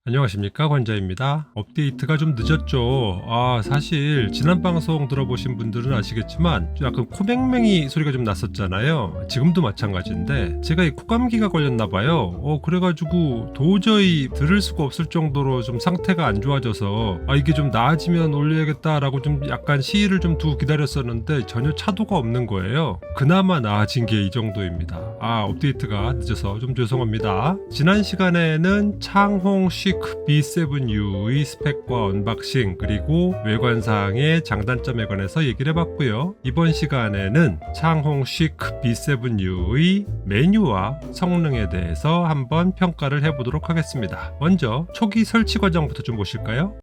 안녕하십니까, 관자입니다. 업데이트가 좀 늦었죠. 사실 지난 방송 들어보신 분들은 아시겠지만 좀 약간 코맹맹이 소리가 좀 났었잖아요. 지금도 마찬가지인데 제가 이 코감기가 걸렸나 봐요. 그래가지고 도저히 들을 수가 없을 정도로 좀 상태가 안 좋아져서 이게 좀 나아지면 올려야겠다라고 좀 약간 시일을 좀 두고 기다렸었는데 전혀 차도가 없는 거예요. 그나마 나아진 게 이 정도입니다. 업데이트가 늦어서 좀 죄송합니다. 지난 시간에는 창홍 시크 B7U의 스펙과 언박싱 그리고 외관상의 장단점에 관해서 얘기를 해봤고요. 이번 시간에는 창홍 시크 B7U의 메뉴와 성능에 대해서 한번 평가를 해보도록 하겠습니다. 먼저 초기 설치 과정부터 좀 보실까요?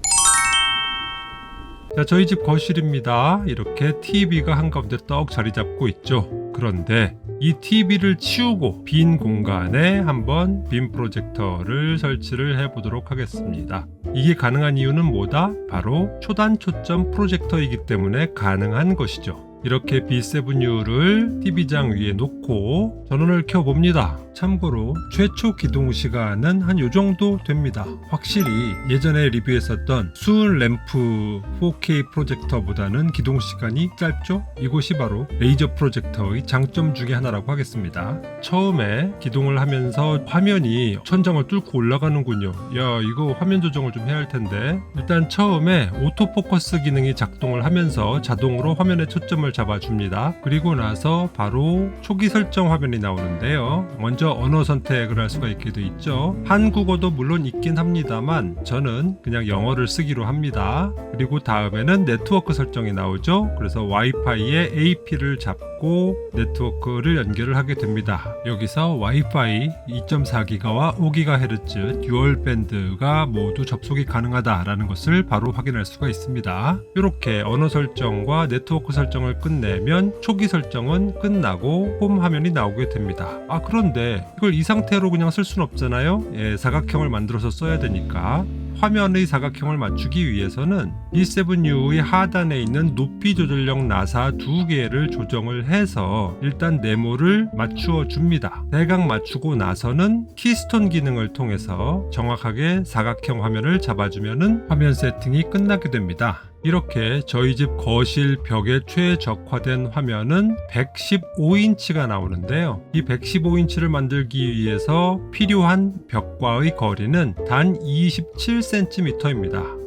자, 저희 집 거실입니다. 이렇게 TV가 한가운데 떡 자리 잡고 있죠. 그런데 이 TV를 치우고 빈 공간에 한번 빔 프로젝터를 설치를 해보도록 하겠습니다. 이게 가능한 이유는 뭐다? 바로 초단 초점 프로젝터이기 때문에 가능한 것이죠. 이렇게 B7U를 TV장 위에 놓고 전원을 켜봅니다. 참고로 최초 기동 시간은 한 요정도 됩니다. 확실히 예전에 리뷰했었던 수은 램프 4K 프로젝터보다는 기동 시간이 짧죠? 이곳이 바로 레이저 프로젝터의 장점 중에 하나라고 하겠습니다. 처음에 기동을 하면서 화면이 천장을 뚫고 올라가는군요. 이거 화면 조정을 좀 해야 할 텐데, 일단 처음에 오토포커스 기능이 작동을 하면서 자동으로 화면에 초점을 잡아줍니다. 그리고 나서 바로 초기 설정 화면이 나오는데요. 먼저 언어 선택을 할 수가 있게 돼 있죠. 한국어도 물론 있긴 합니다만 저는 그냥 영어를 쓰기로 합니다. 그리고 다음에는 네트워크 설정이 나오죠. 그래서 와이파이에 AP를 잡고 네트워크를 연결을 하게 됩니다. 여기서 와이파이 2.4GHz와 5GHz 듀얼 밴드가 모두 접속이 가능하다라는 것을 바로 확인할 수가 있습니다. 이렇게 언어 설정과 네트워크 설정을 끝내면 초기 설정은 끝나고 홈 화면이 나오게 됩니다. 그런데 이걸 이 상태로 그냥 쓸 수는 없잖아요. 사각형을 만들어서 써야 되니까 화면의 사각형을 맞추기 위해서는 B7U의 하단에 있는 높이 조절형 나사 2개를 조정을 해서 일단 네모를 맞추어 줍니다. 대강 맞추고 나서는 키스톤 기능을 통해서 정확하게 사각형 화면을 잡아주면 화면 세팅이 끝나게 됩니다. 이렇게 저희 집 거실 벽에 최적화된 화면은 115인치가 나오는데요. 이 115인치를 만들기 위해서 필요한 벽과의 거리는 단 27cm입니다.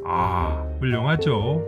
훌륭하죠?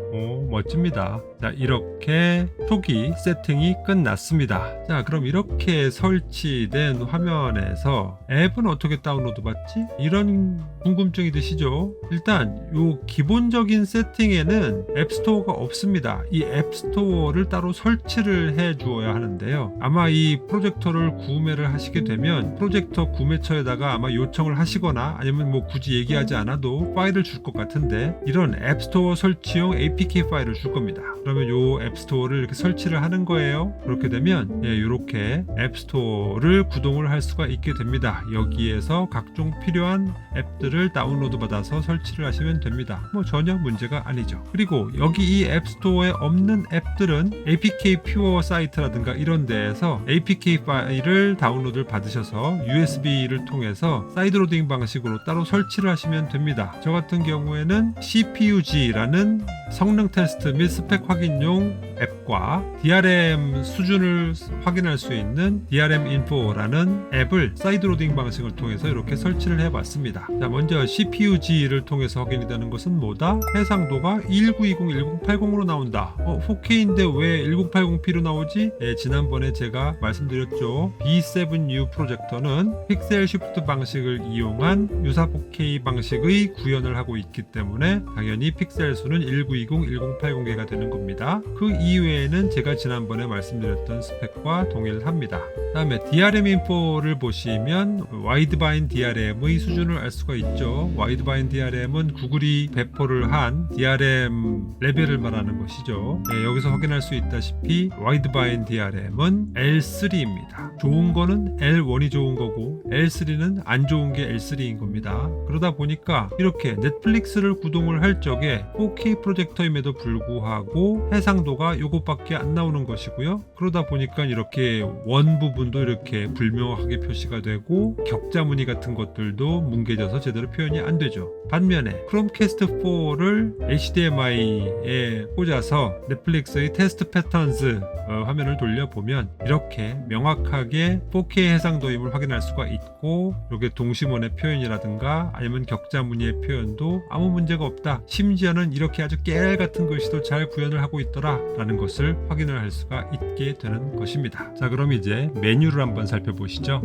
멋집니다. 자, 이렇게 초기 세팅이 끝났습니다. 자, 그럼 이렇게 설치된 화면에서 앱은 어떻게 다운로드 받지? 이런 궁금증이 드시죠? 일단 요 기본적인 세팅에는 앱스토어가 없습니다. 이 앱스토어를 따로 설치를 해 주어야 하는데요. 아마 이 프로젝터를 구매를 하시게 되면 프로젝터 구매처에다가 아마 요청을 하시거나 아니면 굳이 얘기하지 않아도 파일을 줄 것 같은데, 이런 앱스토어 설치용 APK 파일을 줄 겁니다. 그러면 요 앱스토어를 이렇게 설치를 하는 거예요. 그렇게 되면 이렇게 앱스토어를 구동을 할 수가 있게 됩니다. 여기에서 각종 필요한 앱들을 다운로드 받아서 설치를 하시면 됩니다. 전혀 문제가 아니죠. 그리고 여기 이 앱스토어에 없는 앱들은 APK 퓨어 사이트라든가 이런 데에서 APK 파일을 다운로드를 받으셔서 USB를 통해서 사이드로딩 방식으로 따로 설치를 하시면 됩니다. 저 같은 경우에는 CPUG라는 성능 테스트 및 스펙 확인용 앱과 DRM 수준을 확인할 수 있는 DRM 인포라는 앱을 사이드로딩 방식을 통해서 이렇게 설치를 해봤습니다. 자, 먼저 CPUG를 통해서 확인이 되는 것은 뭐다? 해상도가 1920, 1080으로 나온다. 4K인데 왜 1080p로 나오지? 지난번에 제가 말씀드렸죠. B7U 프로젝터는 픽셀 쉬프트 방식을 이용한 유사 4K 방식의 구현을 하고 있기 때문에 당연히 픽셀 수는 1920, 1080개가 되는 겁니다. 그 이외에는 제가 지난번에 말씀드렸던 스펙과 동일합니다. 다음에 DRM 인포를 보시면 와이드바인 DRM의 수준을 알 수가 있죠. 와이드바인 DRM은 구글이 배포를 한 DRM 레벨을 말하는 것이죠. 여기서 확인할 수 있다시피 와이드바인 DRM은 L3입니다. 좋은 거는 L1이 좋은 거고 L3는 안 좋은 게 L3인 겁니다. 그러다 보니까 이렇게 넷플릭스를 구동을 할 적에 4K 프로젝트 프로젝터임에도 불구하고 해상도가 요것밖에 안 나오는 것이고요. 그러다 보니까 이렇게 원 부분도 이렇게 불명확하게 표시가 되고 격자 무늬 같은 것들도 뭉개져서 제대로 표현이 안 되죠. 반면에 크롬캐스트 4를 HDMI에 꽂아서 넷플릭스의 테스트 패턴즈 화면을 돌려보면 이렇게 명확하게 4K 해상도임을 확인할 수가 있고, 이렇게 동심원의 표현이라든가 아니면 격자 무늬의 표현도 아무 문제가 없다, 심지어는 이렇게 아주 깨알 같은 글씨도 잘 구현을 하고 있더라 라는 것을 확인을 할 수가 있게 되는 것입니다. 자, 그럼 이제 메뉴를 한번 살펴보시죠.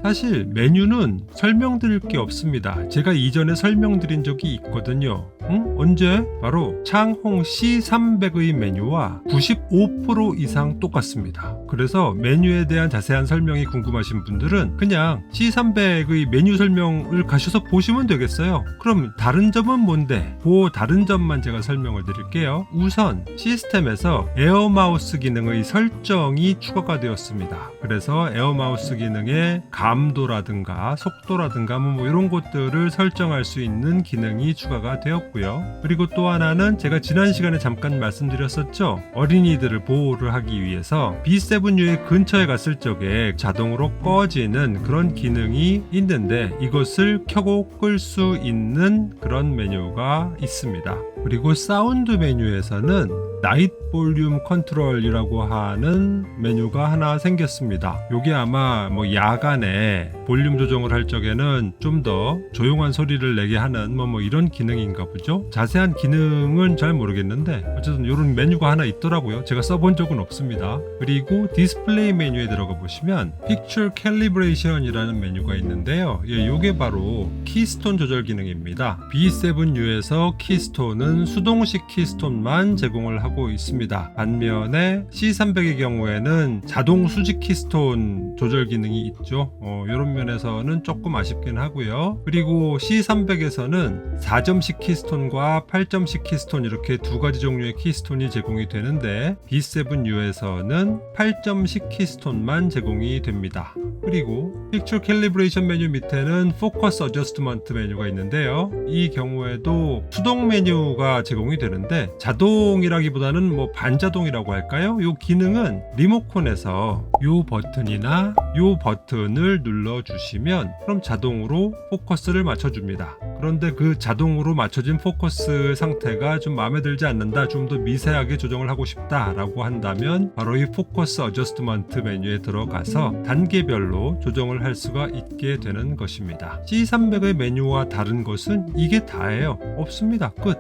사실 메뉴는 설명드릴 게 없습니다. 제가 이전에 설명드린 적이 있거든요. 언제? 바로 창홍 C300의 메뉴와 95% 이상 똑같습니다. 그래서 메뉴에 대한 자세한 설명이 궁금하신 분들은 그냥 C300의 메뉴 설명을 가셔서 보시면 되겠어요. 그럼 다른 점은 뭔데? 그 다른 점만 제가 설명을 드릴게요. 우선 시스템에서 에어마우스 기능의 설정이 추가가 되었습니다. 그래서 에어마우스 기능에 감도라든가 속도라든가 뭐 이런 것들을 설정할 수 있는 기능이 추가가 되었고요. 그리고 또 하나는 제가 지난 시간에 잠깐 말씀드렸었죠. 어린이들을 보호를 하기 위해서 B7U의 근처에 갔을 적에 자동으로 꺼지는 그런 기능이 있는데 이것을 켜고 끌 수 있는 그런 메뉴가 있습니다. 그리고 사운드 메뉴에서는 나이트 볼륨 컨트롤이라고 하는 메뉴가 하나 생겼습니다. 이게 아마 뭐 야간에 볼륨 조정을 할 적에는 좀 더 조용한 소리를 내게 하는 뭐 이런 기능인가 보죠. 자세한 기능은 잘 모르겠는데 어쨌든 이런 메뉴가 하나 있더라고요. 제가 써본 적은 없습니다. 그리고 디스플레이 메뉴에 들어가 보시면 Picture Calibration이라는 메뉴가 있는데요. 이게 바로 키스톤 조절 기능입니다. B7U에서 키스톤은 수동식 키스톤만 제공을 하고 있습니다. 반면에 C300의 경우에는 자동 수직 키스톤 조절 기능이 있죠. 이런 면에서는 조금 아쉽긴 하고요. 그리고 C300에서는 4점식 키스톤과 8점식 키스톤 이렇게 두 가지 종류의 키스톤이 제공이 되는데 B7U에서는 8점식 키스톤만 제공이 됩니다. 그리고 Picture Calibration 메뉴 밑에는 Focus Adjustment 메뉴가 있는데요. 이 경우에도 수동 메뉴가 제공이 되는데 자동이라기보다는 뭐 반자동이라고 할까요? 이 기능은 리모컨에서 이 버튼이나 이 버튼을 눌러주시면 그럼 자동으로 포커스를 맞춰줍니다. 그런데 그 자동으로 맞춰진 포커스 상태가 좀 마음에 들지 않는다, 좀 더 미세하게 조정을 하고 싶다 라고 한다면 바로 이 포커스 어저스트먼트 메뉴에 들어가서 단계별로 조정을 할 수가 있게 되는 것입니다. C300의 메뉴와 다른 것은 이게 다예요. 없습니다. 끝.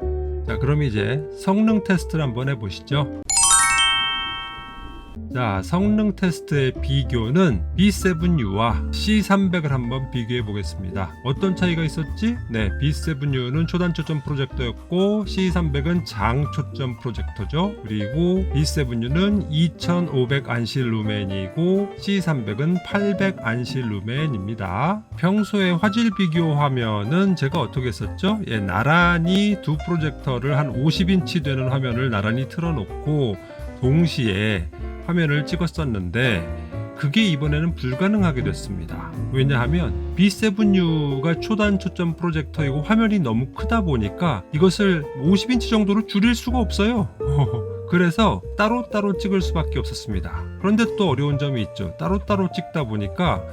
자, 그럼 이제 성능 테스트를 한번 해보시죠. 자, 성능 테스트의 비교는 B7U와 C300을 한번 비교해 보겠습니다. 어떤 차이가 있었지? 네, B7U는 초단 초점 프로젝터였고 C300은 장 초점 프로젝터죠. 그리고 B7U는 2500 안시 루멘이고 C300은 800 안시 루멘입니다. 평소에 화질 비교 화면은 제가 어떻게 했었죠? 나란히 두 프로젝터를 한 50인치 되는 화면을 나란히 틀어놓고 동시에 화면을 찍었었는데 그게 이번에는 불가능하게 됐습니다. 왜냐하면 B7U가 초단 초점 프로젝터이고 화면이 너무 크다 보니까 이것을 50인치 정도로 줄일 수가 없어요. 그래서 따로따로 찍을 수밖에 없었습니다. 그런데 또 어려운 점이 있죠. 따로따로 찍다 보니까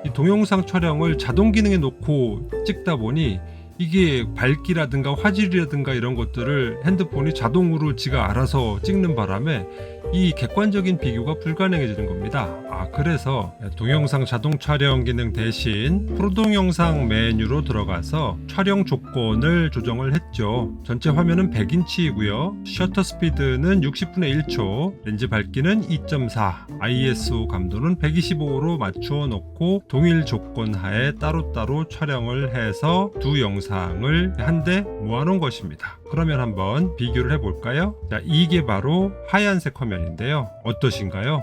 이 동영상 촬영을 자동 기능에 놓고 찍다 보니 이게 밝기라든가 화질이라든가 이런 것들을 핸드폰이 자동으로 지가 알아서 찍는 바람에 이 객관적인 비교가 불가능해지는 겁니다. 그래서 동영상 자동 촬영 기능 대신 프로동영상 메뉴로 들어가서 촬영 조건을 조정을 했죠. 전체 화면은 100인치이고요. 셔터 스피드는 60분의 1초, 렌즈 밝기는 2.4, ISO 감도는 125로 맞추어 놓고 동일 조건 하에 따로따로 촬영을 해서 두 영상을 한데 모아놓은 것입니다. 그러면 한번 비교를 해볼까요? 자, 이게 바로 하얀색 화면인데요. 어떠신가요?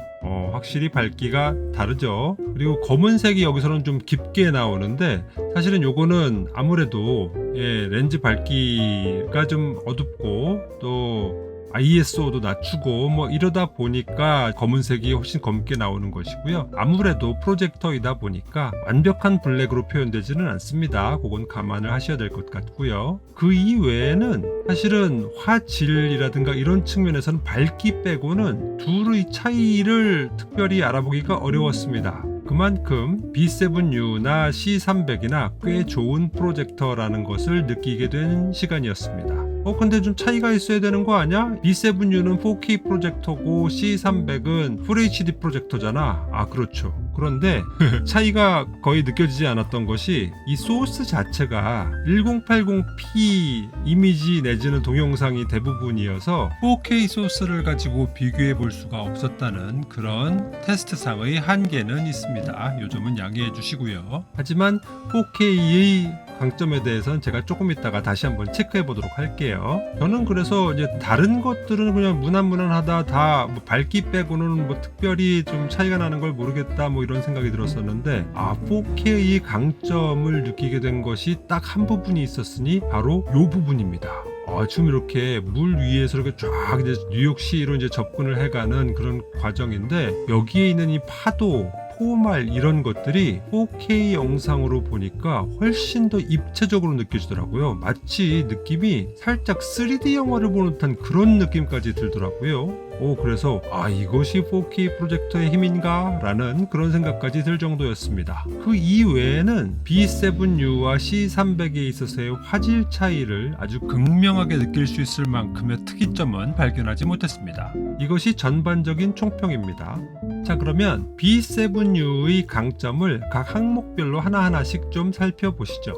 확실히 밝기가 다르죠. 그리고 검은색이 여기서는 좀 깊게 나오는데 사실은 요거는 아무래도 렌즈 밝기가 좀 어둡고 또 ISO도 낮추고 뭐 이러다 보니까 검은색이 훨씬 검게 나오는 것이고요. 아무래도 프로젝터이다 보니까 완벽한 블랙으로 표현되지는 않습니다. 그건 감안을 하셔야 될 것 같고요. 그 이외에는 사실은 화질이라든가 이런 측면에서는 밝기 빼고는 둘의 차이를 특별히 알아보기가 어려웠습니다. 그만큼 B7U나 C300이나 꽤 좋은 프로젝터라는 것을 느끼게 된 시간이었습니다. 근데 좀 차이가 있어야 되는 거 아니야? B7U는 4K 프로젝터고 C300은 FHD 프로젝터잖아. 아, 그렇죠. 그런데 차이가 거의 느껴지지 않았던 것이 이 소스 자체가 1080p 이미지 내지는 동영상이 대부분이어서 4K 소스를 가지고 비교해 볼 수가 없었다는 그런 테스트상의 한계는 있습니다. 요점은 양해해 주시고요. 하지만 4K의 강점에 대해서는 제가 조금 이따가 다시 한번 체크해 보도록 할게요. 저는 그래서 이제 다른 것들은 그냥 무난무난하다, 다 뭐 밝기 빼고는 뭐 특별히 좀 차이가 나는 걸 모르겠다, 뭐 이런 생각이 들었었는데 4K의 강점을 느끼게 된 것이 딱 한 부분이 있었으니 바로 이 부분입니다. 지금 이렇게 물 위에서 이렇게 쫙 이제 뉴욕시로 이제 접근을 해가는 그런 과정인데 여기에 있는 이 파도, 포말 이런 것들이 4K 영상으로 보니까 훨씬 더 입체적으로 느껴지더라고요. 마치 느낌이 살짝 3D 영화를 보는 듯한 그런 느낌까지 들더라고요. 그래서 이것이 4K 프로젝터의 힘인가? 라는 그런 생각까지 들 정도였습니다. 그 이외에는 B7U와 C300에 있어서의 화질 차이를 아주 극명하게 느낄 수 있을 만큼의 특이점은 발견하지 못했습니다. 이것이 전반적인 총평입니다. 자, 그러면 B7U의 강점을 각 항목별로 하나하나씩 좀 살펴보시죠.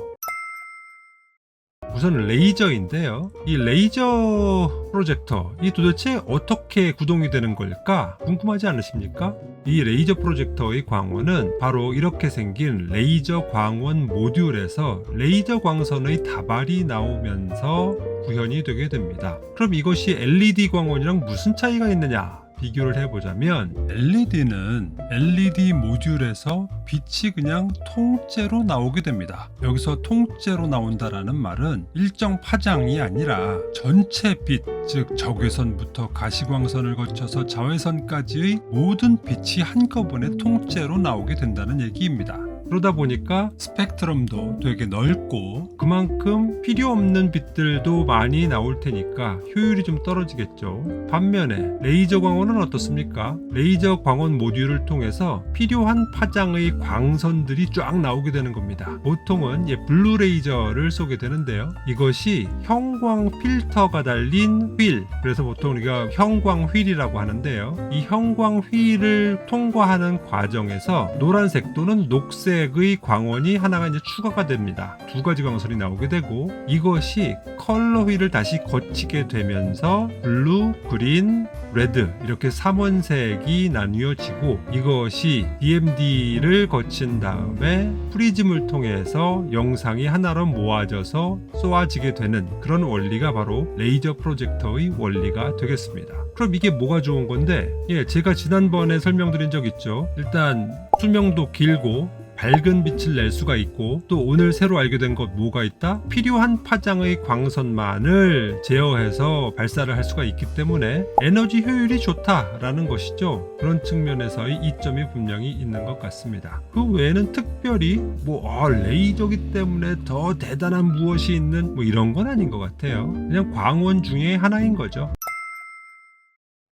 우선 레이저인데요. 이 레이저 프로젝터, 이 도대체 어떻게 구동이 되는 걸까? 궁금하지 않으십니까? 이 레이저 프로젝터의 광원은 바로 이렇게 생긴 레이저 광원 모듈에서 레이저 광선의 다발이 나오면서 구현이 되게 됩니다. 그럼 이것이 LED 광원이랑 무슨 차이가 있느냐? 비교를 해보자면 LED는 LED 모듈에서 빛이 그냥 통째로 나오게 됩니다. 여기서 통째로 나온다라는 말은 일정 파장이 아니라 전체 빛, 즉 적외선부터 가시광선을 거쳐서 자외선까지의 모든 빛이 한꺼번에 통째로 나오게 된다는 얘기입니다. 그러다 보니까 스펙트럼도 되게 넓고 그만큼 필요 없는 빛들도 많이 나올 테니까 효율이 좀 떨어지겠죠. 반면에 레이저 광원은 어떻습니까? 레이저 광원 모듈을 통해서 필요한 파장의 광선들이 쫙 나오게 되는 겁니다. 보통은 블루 레이저를 쏘게 되는데요. 이것이 형광 필터가 달린 휠, 그래서 보통 우리가 형광 휠이라고 하는데요. 이 형광 휠을 통과하는 과정에서 노란색 또는 녹색 의 광원이 하나가 이제 추가가 됩니다. 두 가지 광선이 나오게 되고 이것이 컬러 휠을 다시 거치게 되면서 블루, 그린, 레드 이렇게 3원색이 나뉘어지고 이것이 DMD를 거친 다음에 프리즘을 통해서 영상이 하나로 모아져서 쏘아지게 되는 그런 원리가 바로 레이저 프로젝터의 원리가 되겠습니다. 그럼 이게 뭐가 좋은 건데 제가 지난번에 설명드린 적 있죠. 일단 수명도 길고 밝은 빛을 낼 수가 있고 또 오늘 새로 알게 된 것 뭐가 있다? 필요한 파장의 광선만을 제어해서 발사를 할 수가 있기 때문에 에너지 효율이 좋다라는 것이죠. 그런 측면에서의 이점이 분명히 있는 것 같습니다. 그 외에는 특별히 레이저기 때문에 더 대단한 무엇이 있는 이런 건 아닌 것 같아요. 그냥 광원 중에 하나인 거죠.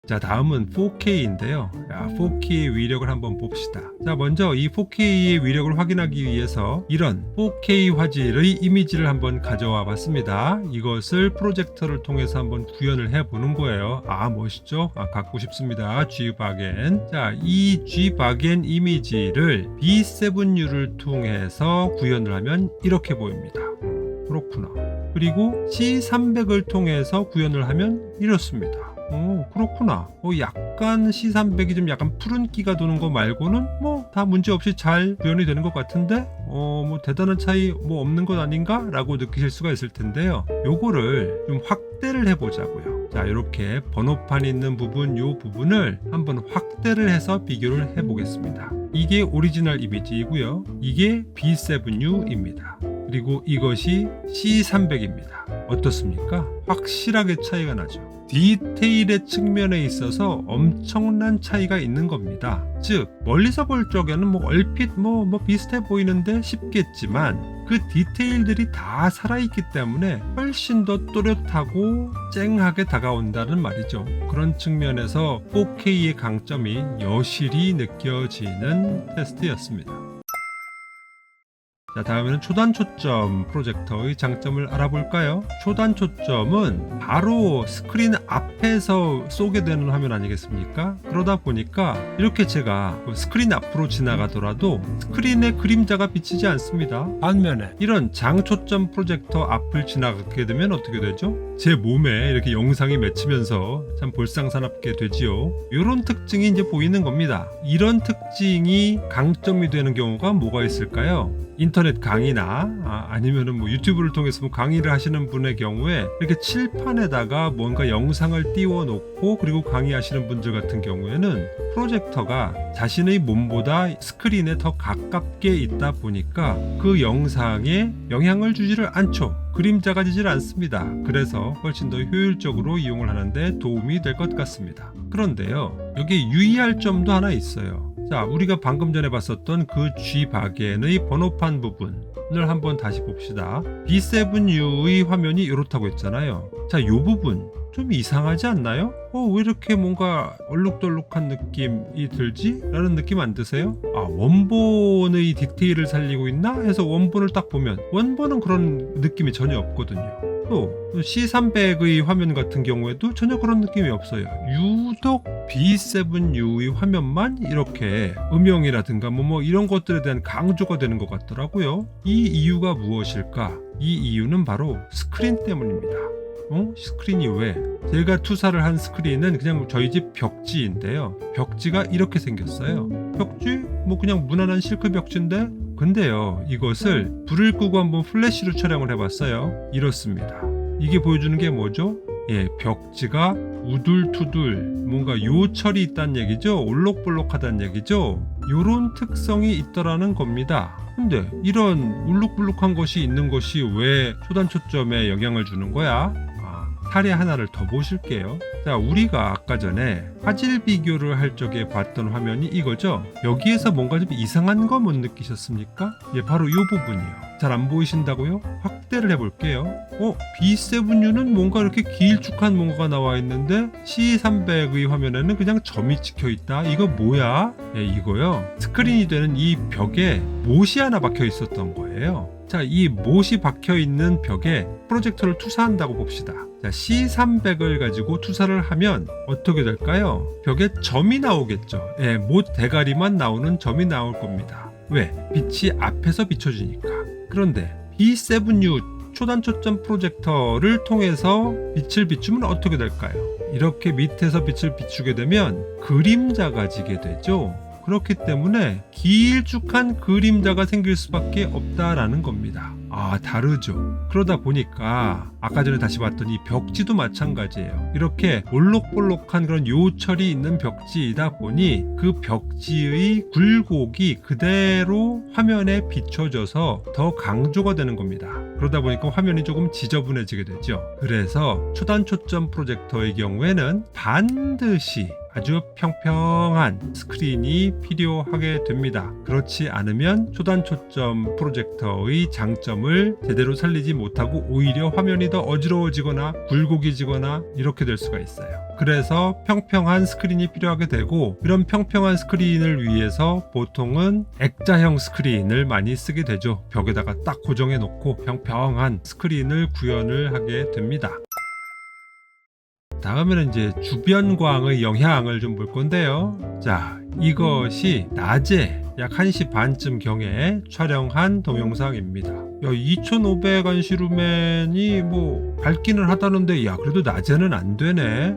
자, 다음은 4K인데요. 4K의 위력을 한번 봅시다. 자, 먼저 이 4K의 위력을 확인하기 위해서 이런 4K 화질의 이미지를 한번 가져와 봤습니다. 이것을 프로젝터를 통해서 한번 구현을 해보는 거예요. 멋있죠? 갖고 싶습니다. G바겐. 자, 이 G바겐 이미지를 B7U를 통해서 구현을 하면 이렇게 보입니다. 그렇구나. 그리고 C300을 통해서 구현을 하면 이렇습니다. 그렇구나. 약간 C300이 좀 약간 푸른기가 도는 거 말고는 다 문제없이 잘 구현이 되는 것 같은데 대단한 차이 없는 것 아닌가? 라고 느끼실 수가 있을 텐데요. 요거를 좀 확대를 해보자고요. 자, 이렇게 번호판이 있는 부분, 요 부분을 한번 확대를 해서 비교를 해보겠습니다. 이게 오리지널 이미지이고요. 이게 B7U입니다. 그리고 이것이 C300입니다. 어떻습니까? 확실하게 차이가 나죠. 디테일의 측면에 있어서 엄청난 차이가 있는 겁니다. 즉 멀리서 볼 적에는 얼핏 비슷해 보이는데 싶겠지만 그 디테일들이 다 살아있기 때문에 훨씬 더 또렷하고 쨍하게 다가온다는 말이죠. 그런 측면에서 4K의 강점이 여실히 느껴지는 테스트였습니다. 자, 다음에는 초단 초점 프로젝터의 장점을 알아볼까요? 초단 초점은 바로 스크린 앞에서 쏘게 되는 화면 아니겠습니까? 그러다 보니까 이렇게 제가 스크린 앞으로 지나가더라도 스크린에 그림자가 비치지 않습니다. 반면에 이런 장초점 프로젝터 앞을 지나가게 되면 어떻게 되죠? 제 몸에 이렇게 영상이 맺히면서 참 볼상사납게 되지요. 이런 특징이 이제 보이는 겁니다. 이런 특징이 강점이 되는 경우가 뭐가 있을까요? 인터넷 강의나 아니면은 유튜브를 통해서 강의를 하시는 분의 경우에 이렇게 칠판에다가 뭔가 영상을 띄워 놓고 그리고 강의하시는 분들 같은 경우에는 프로젝터가 자신의 몸보다 스크린에 더 가깝게 있다 보니까 그 영상에 영향을 주지를 않죠. 그림자가 지질 않습니다. 그래서 훨씬 더 효율적으로 이용을 하는데 도움이 될 것 같습니다. 그런데요, 여기 유의할 점도 하나 있어요. 자, 우리가 방금 전에 봤었던 그 G박에의 번호판 부분을 한번 다시 봅시다. B7U의 화면이 이렇다고 했잖아요. 자, 이 부분 좀 이상하지 않나요? 왜 이렇게 뭔가 얼룩덜룩한 느낌이 들지? 라는 느낌 안 드세요? 원본의 디테일을 살리고 있나? 해서 원본을 딱 보면 원본은 그런 느낌이 전혀 없거든요. 또 C300의 화면 같은 경우에도 전혀 그런 느낌이 없어요. 유독 B7U의 화면만 이렇게 음영이라든가 이런 것들에 대한 강조가 되는 것 같더라고요. 이 이유가 무엇일까? 이 이유는 바로 스크린 때문입니다. 스크린이 왜? 제가 투사를 한 스크린은 그냥 저희 집 벽지인데요. 벽지가 이렇게 생겼어요. 벽지? 그냥 무난한 실크 벽지인데? 근데요, 이것을 불을 끄고 한번 플래시로 촬영을 해봤어요. 이렇습니다. 이게 보여주는 게 뭐죠? 벽지가 우둘투둘 뭔가 요철이 있다는 얘기죠. 올록볼록하다는 얘기죠. 요런 특성이 있더라는 겁니다. 근데 이런 울룩불룩한 것이 있는 것이 왜 초단 초점에 영향을 주는 거야? 사례 하나를 더 보실게요. 자, 우리가 아까 전에 화질 비교를 할 적에 봤던 화면이 이거죠. 여기에서 뭔가 좀 이상한 거 못 느끼셨습니까? 바로 이 부분이요. 잘 안 보이신다고요? 확대를 해볼게요. B7U는 뭔가 이렇게 길쭉한 뭔가가 나와 있는데 C300의 화면에는 그냥 점이 찍혀 있다. 이거 뭐야? 이거요. 스크린이 되는 이 벽에 못이 하나 박혀 있었던 거예요. 자, 이 못이 박혀 있는 벽에 프로젝터를 투사한다고 봅시다. 자, C300을 가지고 투사를 하면 어떻게 될까요? 벽에 점이 나오겠죠. 못 대가리만 나오는 점이 나올 겁니다. 왜? 빛이 앞에서 비춰지니까. 그런데 B7U 초단 초점 프로젝터를 통해서 빛을 비추면 어떻게 될까요? 이렇게 밑에서 빛을 비추게 되면 그림자가 지게 되죠. 그렇기 때문에 길쭉한 그림자가 생길 수밖에 없다라는 겁니다. 다르죠. 그러다 보니까 아까 전에 다시 봤던 이 벽지도 마찬가지예요. 이렇게 올록볼록한 그런 요철이 있는 벽지이다 보니 그 벽지의 굴곡이 그대로 화면에 비춰져서 더 강조가 되는 겁니다. 그러다 보니까 화면이 조금 지저분해지게 되죠. 그래서 초단 초점 프로젝터의 경우에는 반드시 아주 평평한 스크린이 필요하게 됩니다. 그렇지 않으면 초단 초점 프로젝터의 장점을 제대로 살리지 못하고 오히려 화면이 더 어지러워지거나 굴곡이지거나 이렇게 될 수가 있어요. 그래서 평평한 스크린이 필요하게 되고, 이런 평평한 스크린을 위해서 보통은 액자형 스크린을 많이 쓰게 되죠. 벽에다가 딱 고정해 놓고 평평한 스크린을 구현을 하게 됩니다. 다음에는 이제 주변광의 영향을 좀 볼 건데요. 자, 이것이 낮에 약 1시 반쯤 경에 촬영한 동영상입니다. 2500 안시루멘이 밝기는 하다는데 그래도 낮에는 안 되네.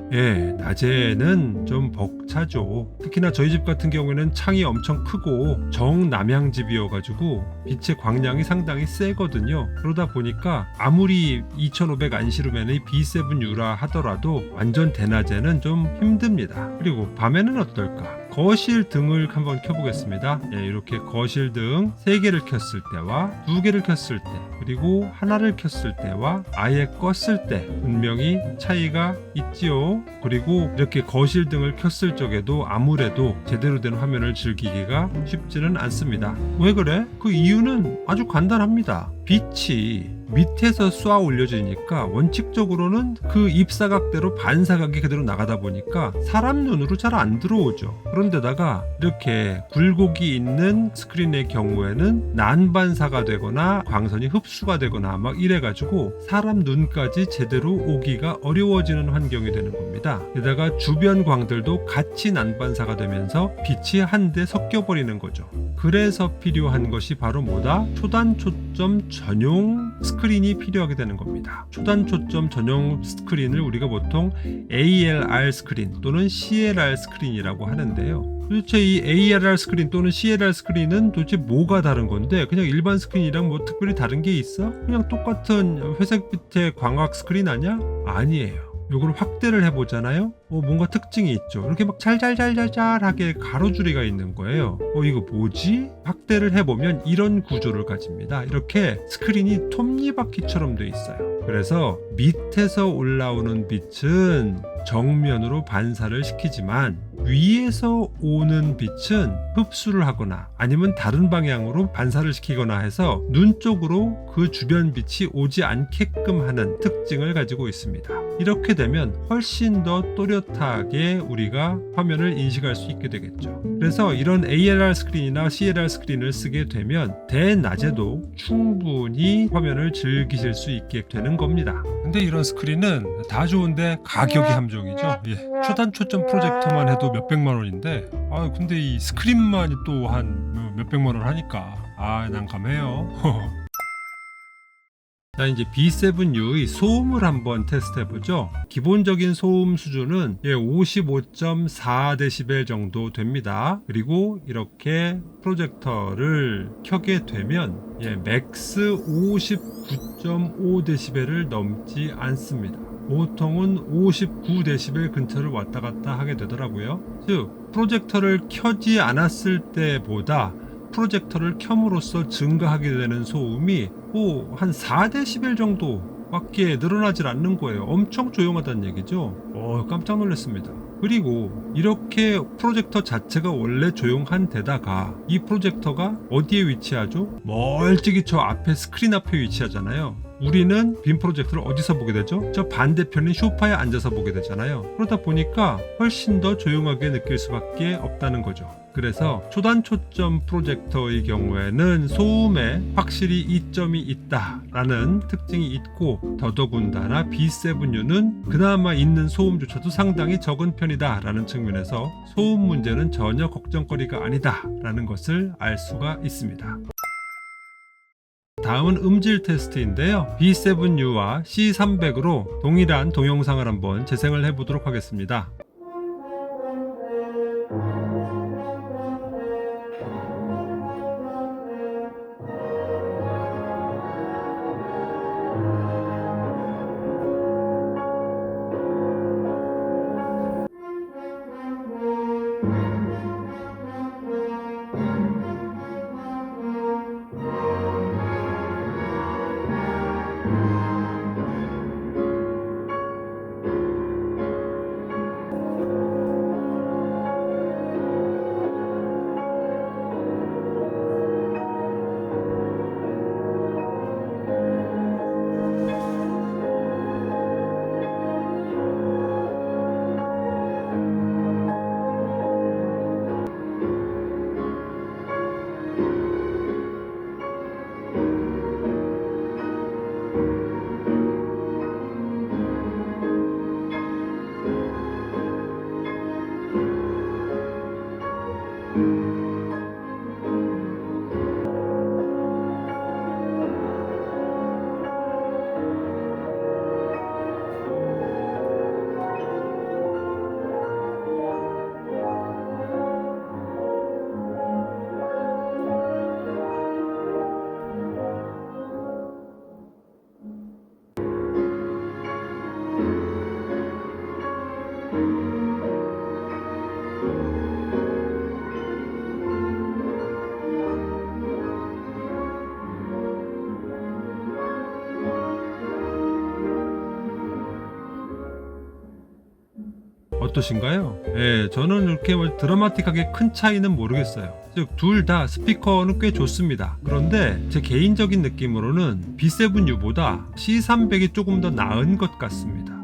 낮에는 좀 벅차죠. 특히나 저희 집 같은 경우에는 창이 엄청 크고 정남향집이어가지고 빛의 광량이 상당히 세거든요. 그러다 보니까 아무리 2500 안시루멘의 B7U라 하더라도 완전 대낮에는 좀 힘듭니다. 그리고 밤에는 어떨까? 거실 등을 한번 켜보겠습니다. 예, 이렇게 거실 등 3개를 켰을 때와 2개를 켰을 때, 그리고 하나를 켰을 때와 아예 껐을 때 분명히 차이가 있지요. 그리고 이렇게 거실 등을 켰을 적에도 아무래도 제대로 된 화면을 즐기기가 쉽지는 않습니다. 왜 그래? 그 이유는 아주 간단합니다. 빛이 밑에서 쏘아 올려지니까 원칙적으로는 그 입사각대로 반사각이 그대로 나가다 보니까 사람 눈으로 잘 안 들어오죠. 그런데다가 이렇게 굴곡이 있는 스크린의 경우에는 난반사가 되거나 광선이 흡수가 되거나 막 이래가지고 사람 눈까지 제대로 오기가 어려워지는 환경이 되는 겁니다. 게다가 주변 광들도 같이 난반사가 되면서 빛이 한데 섞여버리는 거죠. 그래서 필요한 것이 바로 뭐다? 초단 초점 전용 스크린이 필요하게 되는 겁니다. 초단 초점 전용 스크린을 우리가 보통 ALR 스크린 또는 CLR 스크린이라고 하는데요. 도대체 이 ALR 스크린 또는 CLR 스크린은 도대체 뭐가 다른 건데, 그냥 일반 스크린이랑 뭐 특별히 다른 게 있어? 그냥 똑같은 회색빛의 광학 스크린 아니야? 아니에요. 이걸 확대를 해보잖아요. 뭔가 특징이 있죠. 이렇게 막 잘잘잘잘잘하게 가로줄이가 있는 거예요. 이거 뭐지? 확대를 해보면 이런 구조를 가집니다. 이렇게 스크린이 톱니바퀴처럼 돼 있어요. 그래서 밑에서 올라오는 빛은 정면으로 반사를 시키지만 위에서 오는 빛은 흡수를 하거나 아니면 다른 방향으로 반사를 시키거나 해서 눈 쪽으로 그 주변 빛이 오지 않게끔 하는 특징을 가지고 있습니다. 이렇게 되면 훨씬 더 또렷하게 우리가 화면을 인식할 수 있게 되겠죠. 그래서 이런 ALR 스크린이나 CLR 스크린을 쓰게 되면 대낮에도 충분히 화면을 즐기실 수 있게 되는 겁니다. 근데 이런 스크린은 다 좋은데 가격이 함정이죠. 초단 초점 프로젝터만 해도 몇백만 원인데 근데 이 스크린만이 또 한 몇백만 원 하니까 난감해요. 자, 이제 B7U의 소음을 한번 테스트해보죠. 기본적인 소음 수준은 55.4dB 정도 됩니다. 그리고 이렇게 프로젝터를 켜게 되면 맥스 59.5dB를 넘지 않습니다. 보통은 59dB 근처를 왔다 갔다 하게 되더라고요. 즉, 프로젝터를 켜지 않았을 때보다 프로젝터를 켬으로써 증가하게 되는 소음이 한 4dB 정도밖에 늘어나질 않는 거예요. 엄청 조용하다는 얘기죠. 깜짝 놀랐습니다. 그리고 이렇게 프로젝터 자체가 원래 조용한 데다가 이 프로젝터가 어디에 위치하죠? 멀찍이 저 앞에 스크린 앞에 위치하잖아요. 우리는 빔 프로젝터를 어디서 보게 되죠? 저 반대편인 소파에 앉아서 보게 되잖아요. 그러다 보니까 훨씬 더 조용하게 느낄 수밖에 없다는 거죠. 그래서 초단 초점 프로젝터의 경우에는 소음에 확실히 이점이 있다라는 특징이 있고, 더더군다나 B7U는 그나마 있는 소음조차도 상당히 적은 편이다라는 측면에서 소음 문제는 전혀 걱정거리가 아니다라는 것을 알 수가 있습니다. 다음은 음질 테스트인데요. B7U와 C300으로 동일한 동영상을 한번 재생을 해보도록 하겠습니다. 어떠신가요? 예, 저는 이렇게 뭐 드라마틱하게 큰 차이는 모르겠어요. 즉 둘 다 스피커는 꽤 좋습니다. 그런데 제 개인적인 느낌으로는 B7U보다 C300이 조금 더 나은 것 같습니다.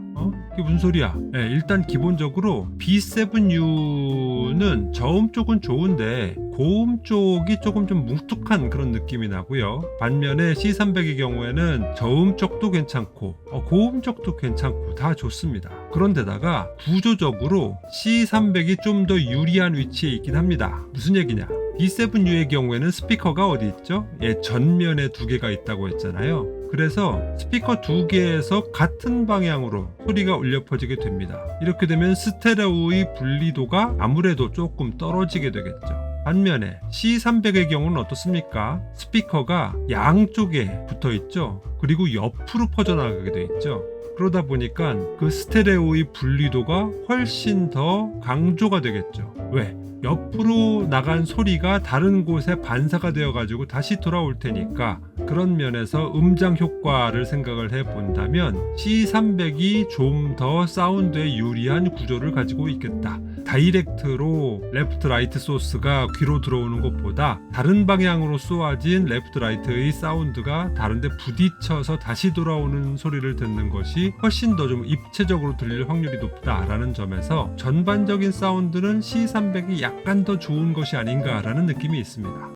이게 무슨 소리야? 네, 일단 기본적으로 B7U는 저음 쪽은 좋은데 고음 쪽이 조금 좀 뭉툭한 그런 느낌이 나고요. 반면에 C300의 경우에는 저음 쪽도 괜찮고 고음 쪽도 괜찮고 다 좋습니다. 그런데다가 구조적으로 C300이 좀 더 유리한 위치에 있긴 합니다. 무슨 얘기냐? B7U의 경우에는 스피커가 어디 있죠? 예, 전면에 두 개가 있다고 했잖아요. 그래서 스피커 두 개에서 같은 방향으로 소리가 울려 퍼지게 됩니다. 이렇게 되면 스테레오의 분리도가 아무래도 조금 떨어지게 되겠죠. 반면에 C300의 경우는 어떻습니까? 스피커가 양쪽에 붙어 있죠. 그리고 옆으로 퍼져나가게 돼 있죠. 그러다 보니까 그 스테레오의 분리도가 훨씬 더 강조가 되겠죠. 왜? 옆으로 나간 소리가 다른 곳에 반사가 되어 가지고 다시 돌아올 테니까 그런 면에서 음장 효과를 생각을 해 본다면 C300이 좀 더 사운드에 유리한 구조를 가지고 있겠다. 다이렉트로 레프트 라이트 소스가 귀로 들어오는 것보다 다른 방향으로 쏘아진 레프트 라이트의 사운드가 다른데 부딪혀서 다시 돌아오는 소리를 듣는 것이 훨씬 더 좀 입체적으로 들릴 확률이 높다라는 점에서 전반적인 사운드는 C300이 약간 더 좋은 것이 아닌가라는 느낌이 있습니다.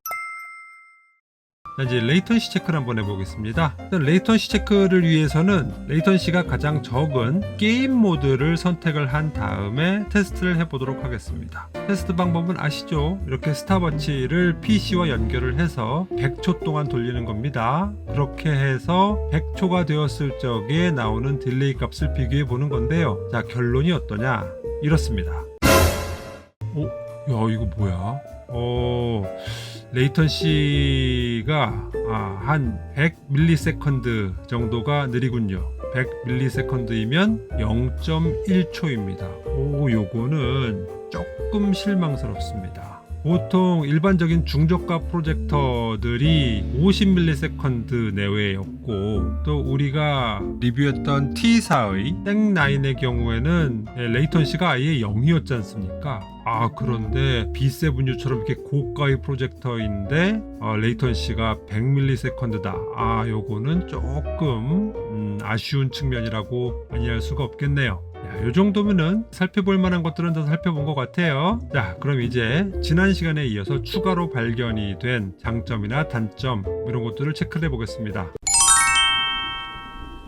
자, 이제 레이턴시 체크를 한번 해보겠습니다. 레이턴시 체크를 위해서는 레이턴시가 가장 적은 게임 모드를 선택을 한 다음에 테스트를 해보도록 하겠습니다. 테스트 방법은 아시죠? 이렇게 스탑워치를 PC와 연결을 해서 100초 동안 돌리는 겁니다. 그렇게 해서 100초가 되었을 적에 나오는 딜레이 값을 비교해 보는 건데요. 자, 결론이 어떠냐? 이렇습니다. 야, 이거 뭐야? 레이턴시가 한 100ms 정도가 느리군요. 100ms이면 0.1초입니다. 요거는 조금 실망스럽습니다. 보통 일반적인 중저가 프로젝터들이 50ms 내외였고 또 우리가 리뷰했던 T사의 땡9의 경우에는 레이턴시가 아예 0이었지 않습니까? 그런데 B7U처럼 이렇게 고가의 프로젝터인데 레이턴시가 100ms다. 요거는 조금 아쉬운 측면이라고 아니할 수가 없겠네요. 이 정도면은 살펴볼 만한 것들은 다 살펴본 것 같아요. 자, 그럼 이제 지난 시간에 이어서 추가로 발견이 된 장점이나 단점 이런 것들을 체크를 해보겠습니다.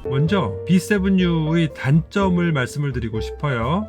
먼저 B7U의 단점을 말씀을 드리고 싶어요.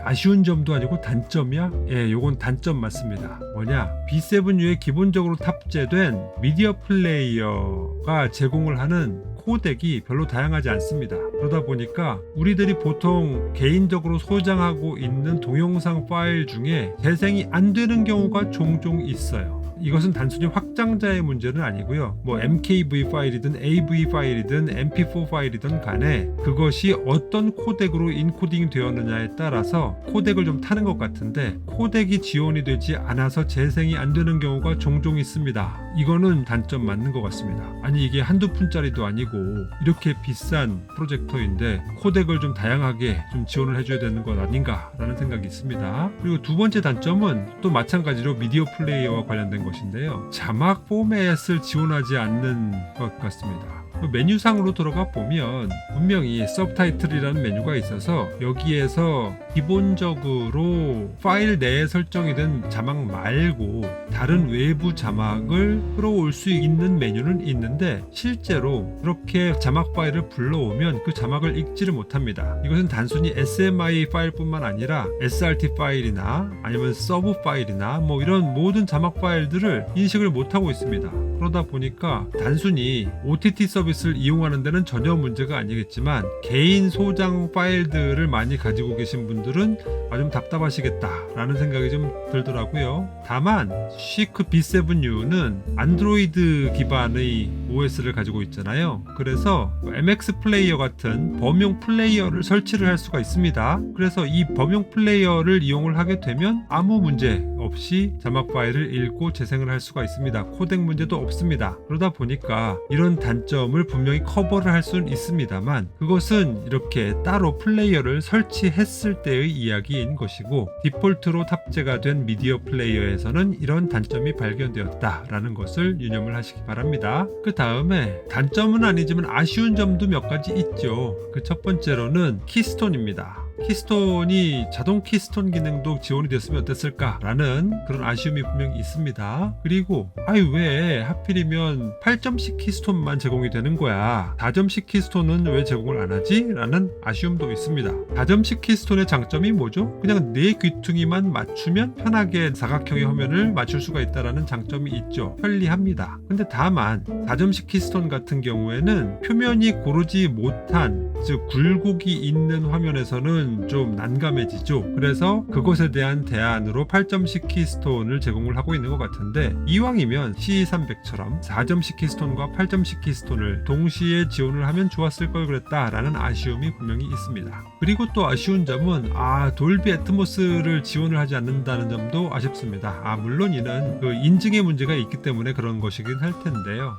아쉬운 점도 아니고 단점이야? 예, 요건 단점 맞습니다. 뭐냐? B7U에 기본적으로 탑재된 미디어 플레이어가 제공을 하는 코덱이 별로 다양하지 않습니다. 그러다 보니까 우리들이 보통 개인적으로 소장하고 있는 동영상 파일 중에 재생이 안 되는 경우가 종종 있어요. 이것은 단순히 확장자의 문제는 아니고요. MKV 파일이든 AV 파일이든 MP4 파일이든 간에 그것이 어떤 코덱으로 인코딩이 되었느냐에 따라서 코덱을 좀 타는 것 같은데 코덱이 지원이 되지 않아서 재생이 안 되는 경우가 종종 있습니다. 이거는 단점 맞는 것 같습니다. 아니 이게 한두 푼짜리도 아니고 이렇게 비싼 프로젝터인데 코덱을 좀 다양하게 좀 지원을 해줘야 되는 것 아닌가라는 생각이 있습니다. 그리고 두 번째 단점은 또 마찬가지로 미디어 플레이어와 관련된 것인데요. 자막 포맷을 지원하지 않는 것 같습니다. 메뉴상으로 들어가 보면 분명히 서브타이틀이라는 메뉴가 있어서 여기에서 기본적으로 파일 내에 설정이 된 자막 말고 다른 외부 자막을 끌어올 수 있는 메뉴는 있는데 실제로 그렇게 자막 파일을 불러오면 그 자막을 읽지를 못합니다. 이것은 단순히 SMI 파일뿐만 아니라 SRT 파일이나 아니면 서브 파일이나 이런 모든 자막 파일들을 인식을 못하고 있습니다. 그러다 보니까 단순히 OTT 서비스를 이용하는 데는 전혀 문제가 아니겠지만 개인 소장 파일들을 많이 가지고 계신 분들은 좀 답답하시겠다라는 생각이 좀 들더라고요. 다만 시크 B7U는 안드로이드 기반의 OS를 가지고 있잖아요. 그래서 MX 플레이어 같은 범용 플레이어를 설치를 할 수가 있습니다. 그래서 이 범용 플레이어를 이용을 하게 되면 아무 문제 없이 자막 파일을 읽고 재생을 할 수가 있습니다. 코덱 문제도 없습니다. 그러다 보니까 이런 단점을 분명히 커버를 할 수는 있습니다만 그것은 이렇게 따로 플레이어를 설치했을 때의 이야기인 것이고 디폴트로 탑재가 된 미디어 플레이어에서는 이런 단점이 발견되었다라는 것을 유념을 하시기 바랍니다. 그 다음에 단점은 아니지만 아쉬운 점도 몇 가지 있죠. 그 첫 번째로는 키스톤입니다. 키스톤이 자동 키스톤 기능도 지원이 됐으면 어땠을까라는 그런 아쉬움이 분명히 있습니다. 그리고 왜 하필이면 8점씩 키스톤만 제공이 되는 거야. 4점씩 키스톤은 왜 제공을 안 하지? 라는 아쉬움도 있습니다. 4점씩 키스톤의 장점이 뭐죠? 그냥 내 귀퉁이만 맞추면 편하게 사각형의 화면을 맞출 수가 있다는 장점이 있죠. 편리합니다. 근데 다만 4점씩 키스톤 같은 경우에는 표면이 고르지 못한 즉 굴곡이 있는 화면에서는 좀 난감해지죠. 그래서 그것에 대한 대안으로 8점씩 키스톤을 제공을 하고 있는 것 같은데 이왕이면 C300처럼 4점씩 키스톤과 8점씩 키스톤을 동시에 지원을 하면 좋았을 걸 그랬다라는 아쉬움이 분명히 있습니다. 그리고 또 아쉬운 점은 돌비 애트모스를 지원을 하지 않는다는 점도 아쉽습니다. 물론 이는 그 인증의 문제가 있기 때문에 그런 것이긴 할 텐데요.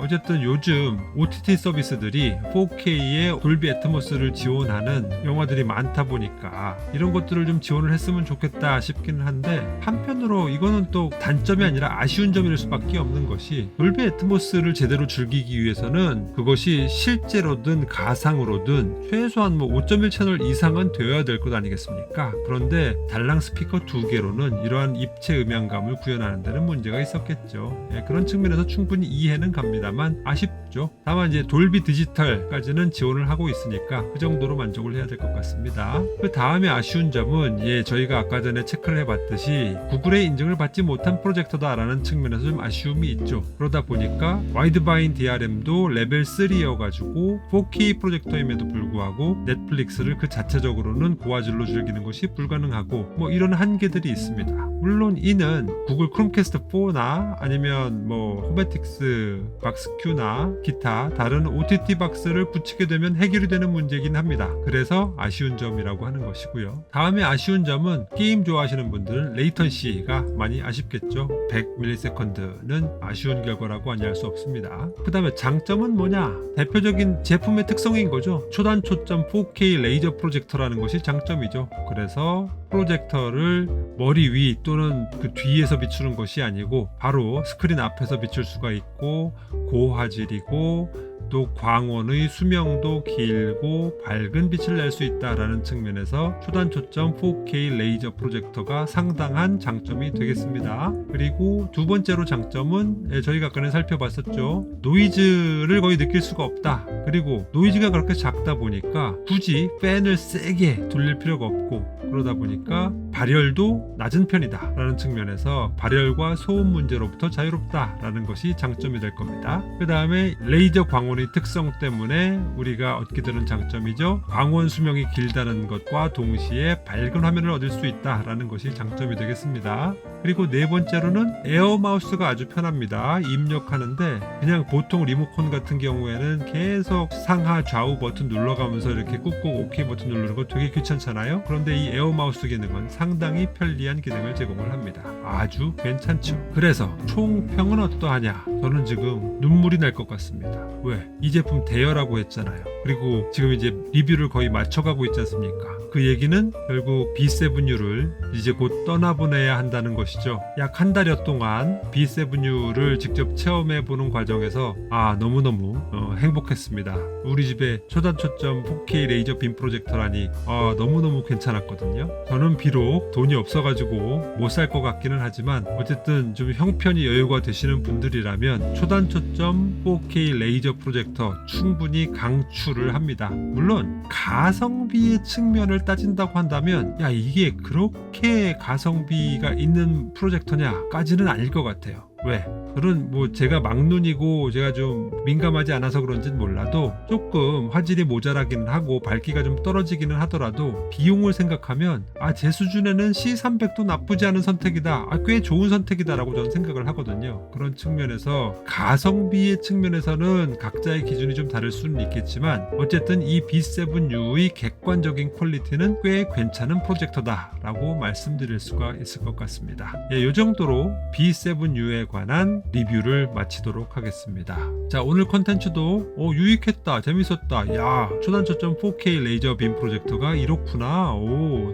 어쨌든 요즘 OTT 서비스들이 4K의 돌비 애트모스를 지원하는 영화들이 많다 보니까 이런 것들을 좀 지원을 했으면 좋겠다 싶기는 한데 한편으로 이거는 또 단점이 아니라 아쉬운 점일 수밖에 없는 것이 돌비 애트모스를 제대로 즐기기 위해서는 그것이 실제로든 가상으로든 최소한 5.1 채널 이상은 되어야 될 것 아니겠습니까? 그런데 달랑 스피커 2개로는 이러한 입체 음향감을 구현하는 데는 문제가 있었겠죠. 그런 측면에서 충분히 이해는 갑니다만 아쉽죠. 다만 이제 돌비 디지털까지는 지원을 하고 있으니까 그 정도로 만족을 해야 될 것 같습니다. 그 다음에 아쉬운 점은 저희가 아까 전에 체크를 해봤듯이 구글의 인증을 받지 못한 프로젝터다라는 측면에서 좀 아쉬움이 있죠. 그러다 보니까 와이드바인 DRM도 레벨 3여가지고 4K 프로젝터임에도 불구하고 넷플릭스를 그 자체적으로는 고화질로 즐기는 것이 불가능하고 이런 한계들이 있습니다. 물론 이는 구글 크롬캐스트 4나 아니면 호메틱스 박스 Q나 기타 다른 OTT 박스를 붙이게 되면 해결이 되는 문제이긴 합니다. 그래서 아쉬운 점이라고 하는 것이고요. 다음에 아쉬운 점은 게임 좋아하시는 분들은 레이턴시가 많이 아쉽겠죠. 100ms는 아쉬운 결과라고 아니할 수 없습니다. 그 다음에 장점은 뭐냐? 대표적인 제품의 특성인 거죠. 초단 초점 4K 레이저 프로젝터라는 것이 장점이죠. 그래서 프로젝터를 머리 위 또는 그 뒤에서 비추는 것이 아니고 바로 스크린 앞에서 비출 수가 있고 고화질이고 또 광원의 수명도 길고 밝은 빛을 낼 수 있다라는 측면에서 초단 초점 4K 레이저 프로젝터가 상당한 장점이 되겠습니다. 그리고 두 번째로 장점은 저희가 아까 살펴봤었죠. 노이즈를 거의 느낄 수가 없다. 그리고 노이즈가 그렇게 작다 보니까 굳이 팬을 세게 돌릴 필요가 없고 그러다 보니까 발열도 낮은 편이다 라는 측면에서 발열과 소음 문제로부터 자유롭다 라는 것이 장점이 될 겁니다. 그 다음에 레이저 광원의 특성 때문에 우리가 얻게 되는 장점이죠. 광원 수명이 길다는 것과 동시에 밝은 화면을 얻을 수 있다 라는 것이 장점이 되겠습니다. 그리고 네 번째로는 에어 마우스가 아주 편합니다. 입력하는데 그냥 보통 리모컨 같은 경우에는 계속 상하 좌우 버튼 눌러가면서 이렇게 꾹꾹 OK 버튼 누르는 거 되게 귀찮잖아요. 그런데 이 에어 마우스 기능은 상당히 편리한 기능을 제공을 합니다. 아주 괜찮죠. 그래서 총평은 어떠하냐? 저는 지금 눈물이 날 것 같습니다. 왜? 이 제품 대여라고 했잖아요. 그리고 지금 이제 리뷰를 거의 맞춰가고 있지 않습니까? 그 얘기는 결국 B7U를 이제 곧 떠나보내야 한다는 것이죠. 약 한 달여 동안 B7U를 직접 체험해보는 과정에서 너무너무 행복했습니다. 우리 집에 초단초점 4K 레이저 빔 프로젝터라니 너무너무 괜찮았거든요. 저는 비록 돈이 없어가지고 못 살 것 같기는 하지만 어쨌든 좀 형편이 여유가 되시는 분들이라면 초단초점 4K 레이저 프로젝터 충분히 강추를 합니다. 물론 가성비의 측면을 따진다고 한다면 이게 그렇게 가성비가 있는 프로젝터냐까지는 아닐 것 같아요. 왜? 그런 뭐 제가 막눈이고 제가 좀 민감하지 않아서 그런지는 몰라도 조금 화질이 모자라기는 하고 밝기가 좀 떨어지기는 하더라도 비용을 생각하면 제 수준에는 C300도 나쁘지 않은 선택이다. 꽤 좋은 선택이다라고 저는 생각을 하거든요. 그런 측면에서 가성비의 측면에서는 각자의 기준이 좀 다를 수는 있겠지만 어쨌든 이 B7U의 객관적인 퀄리티는 꽤 괜찮은 프로젝터다라고 말씀드릴 수가 있을 것 같습니다. 이 정도로 B7U에 관한 리뷰를 마치도록 하겠습니다. 자, 오늘 컨텐츠도 유익했다, 재밌었다, 야, 초단초점 4K 레이저 빔 프로젝터가 이렇구나,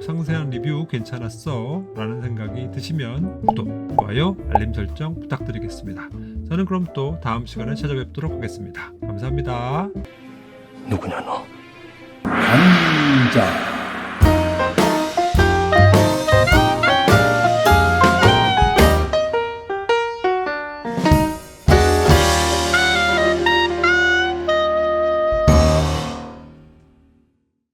상세한 리뷰 괜찮았어 라는 생각이 드시면 구독, 좋아요, 알림 설정 부탁드리겠습니다. 저는 그럼 또 다음 시간에 찾아뵙도록 하겠습니다. 감사합니다. 누구냐 너? 앉아.